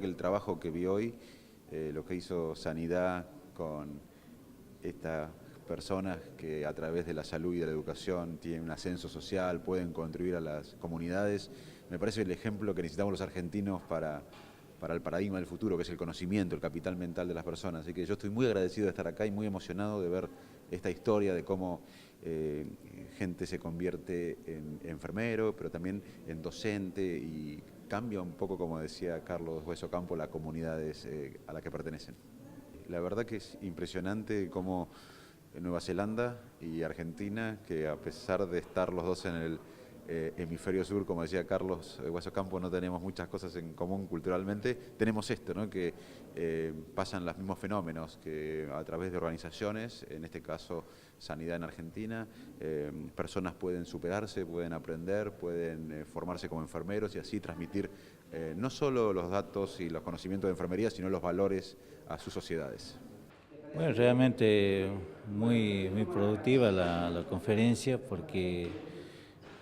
El trabajo que vi hoy, lo que hizo Sanidad con estas personas que a través de la salud y de la educación tienen un ascenso social, pueden contribuir a las comunidades, me parece el ejemplo que necesitamos los argentinos para el paradigma del futuro, que es el conocimiento, el capital mental de las personas. Así que yo estoy muy agradecido de estar acá y muy emocionado de ver esta historia de cómo gente se convierte en enfermero, pero también en docente y cambia un poco, como decía Carlos Hueso Campo, las comunidades a las que pertenecen. La verdad que es impresionante cómo Nueva Zelanda y Argentina, que a pesar de estar los dos en el hemisferio sur, como decía Carlos Hueso Campo, no tenemos muchas cosas en común culturalmente, tenemos esto, ¿no? Que pasan los mismos fenómenos, que a través de organizaciones, en este caso Sanidad en Argentina, personas pueden superarse, pueden aprender, pueden formarse como enfermeros y así transmitir no solo los datos y los conocimientos de enfermería, sino los valores a sus sociedades. Bueno, realmente muy productiva la conferencia porque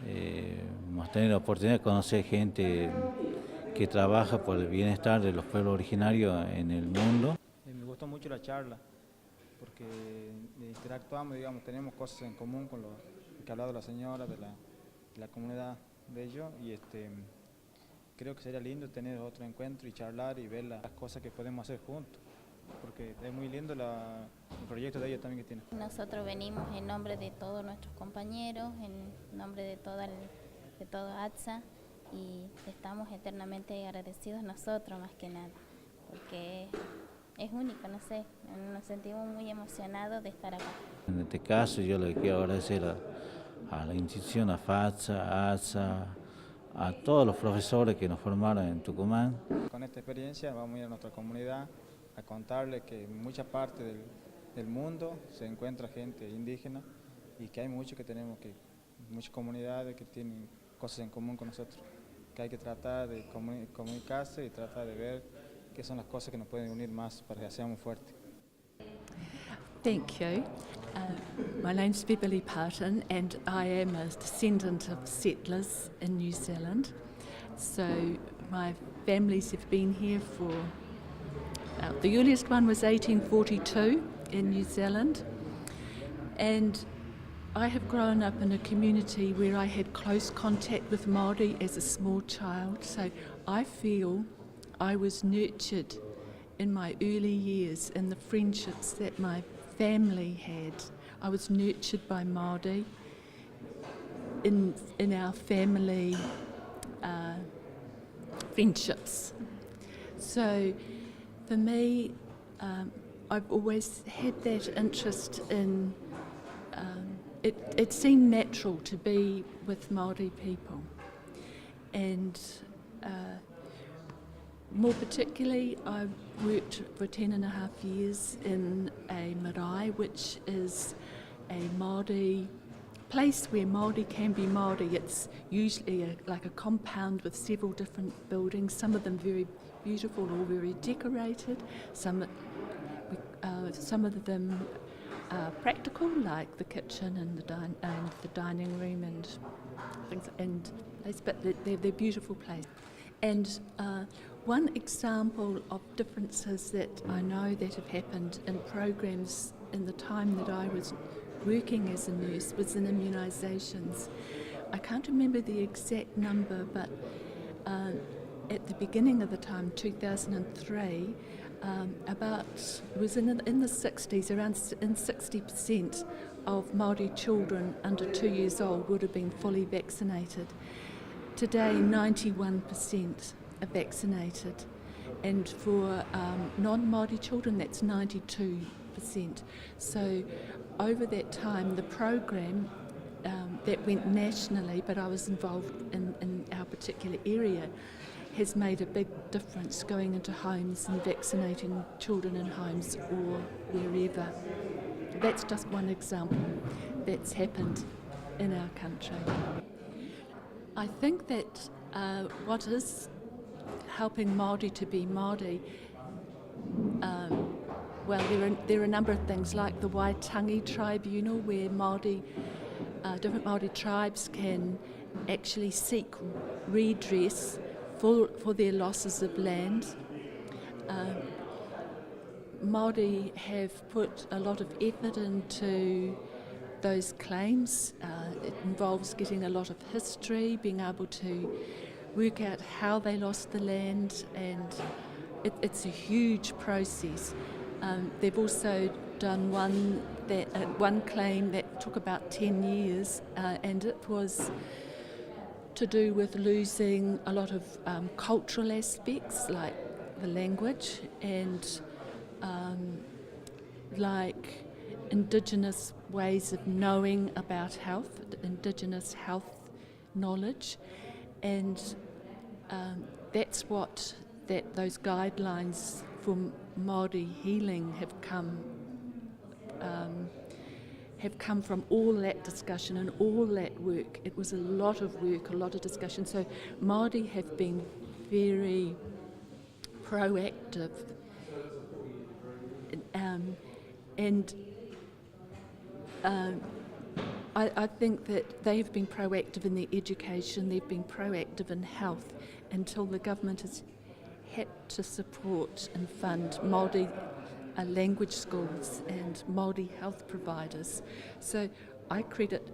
hemos tenido la oportunidad de conocer gente que trabaja por el bienestar de los pueblos originarios en el mundo. Me gustó mucho la charla porque interactuamos, digamos, tenemos cosas en común con lo que ha hablado la señora de la comunidad de ellos y creo que sería lindo tener otro encuentro y charlar y ver las cosas que podemos hacer juntos, porque es muy lindo el proyecto de ellos también que tienen. Nosotros venimos en nombre de todos nuestros compañeros, en nombre de todo ATSA, y estamos eternamente agradecidos nosotros más que nada, porque es único, no sé, nos sentimos muy emocionados de estar acá. En este caso yo le quiero agradecer a la institución, a FATSA, a ATSA, a todos los profesores que nos formaron en Tucumán. Con esta experiencia vamos a ir a nuestra comunidad a contarles que en mucha parte del mundo se encuentra gente indígena y que hay muchas comunidades que tienen cosas en común con nosotros, que hay que tratar de comunicarse y tratar de ver qué son las cosas que nos pueden unir más para que seamos fuertes. Thank you. My name's Beverly Parton and I am a descendant of settlers in New Zealand. So my families have been here for, the earliest one was 1842 in New Zealand, and I have grown up in a community where I had close contact with Māori as a small child, so I feel I was nurtured in my early years in the friendships that my family had. I was nurtured by Māori in our family friendships. So for me, I've always had that interest in, it seemed natural to be with Māori people, and more particularly, I worked for 10.5 years in a marae, which is a Māori place where Māori can be Māori. It's usually like a compound with several different buildings, some of them very beautiful or very decorated, some of them are practical, like the kitchen and the dining room and things, but they're beautiful places. And one example of differences that I know that have happened in programs in the time that I was working as a nurse was in immunisations. I can't remember the exact number, but at the beginning of the time, 2003, it was in the 60s, around 60% of Māori children under 2 years old would have been fully vaccinated. Today, 91% are vaccinated, and for non-Māori children, that's 92%. So over that time, the program that went nationally, but I was involved in our particular area, has made a big difference going into homes and vaccinating children in homes or wherever. That's just one example that's happened in our country. I think that what is helping Māori to be Māori, well, there are a number of things like the Waitangi Tribunal, where different Māori tribes can actually seek redress for their losses of land Māori have put a lot of effort into those claims. It involves getting a lot of history, being able to work out how they lost the land, and it's a huge process. They've also done one claim that took about 10 years, and it was to do with losing a lot of cultural aspects like the language and like Indigenous ways of knowing about health, Indigenous health knowledge, and that's what those guidelines for Māori healing have come from all that discussion and all that work. It was a lot of work, a lot of discussion. So Māori have been very proactive, and I think that they have been proactive in their education, they've been proactive in health, until the government has had to support and fund Māori language schools and Māori health providers. So I credit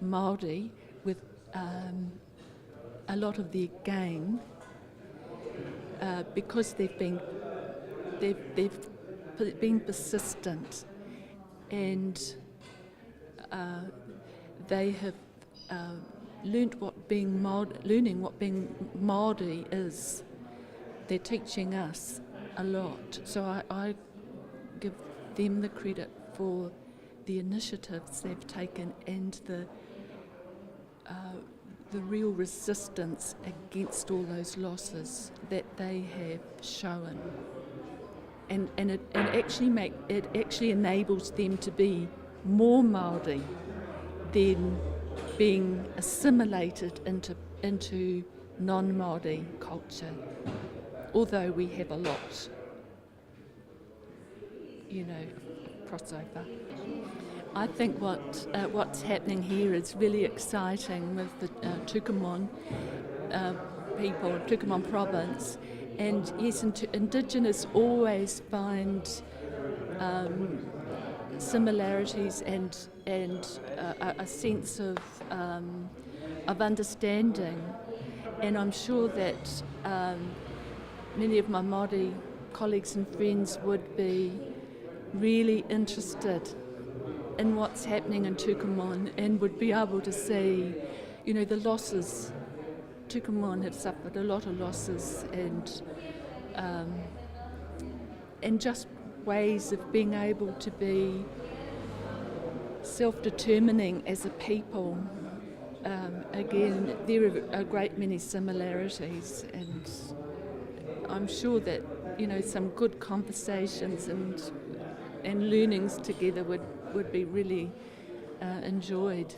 Māori with a lot of their gain because they've been persistent, and they have learning what being Māori is. They're teaching us a lot. So I give them the credit for the initiatives they've taken and the real resistance against all those losses that they have shown. And it actually enables them to be more Māori than being assimilated into non-Māori culture, although we have a lot, crossover. I think what's happening here is really exciting with the Tucumán people, Tucumán province, and yes, Indigenous always find similarities and a sense of understanding, and I'm sure that many of my Māori colleagues and friends would be really interested in what's happening in Tucumán and would be able to see, the losses. Tucumán have suffered a lot of losses, and just ways of being able to be self-determining as a people. Again, there are a great many similarities, and I'm sure that some good conversations and learnings together would be really enjoyed.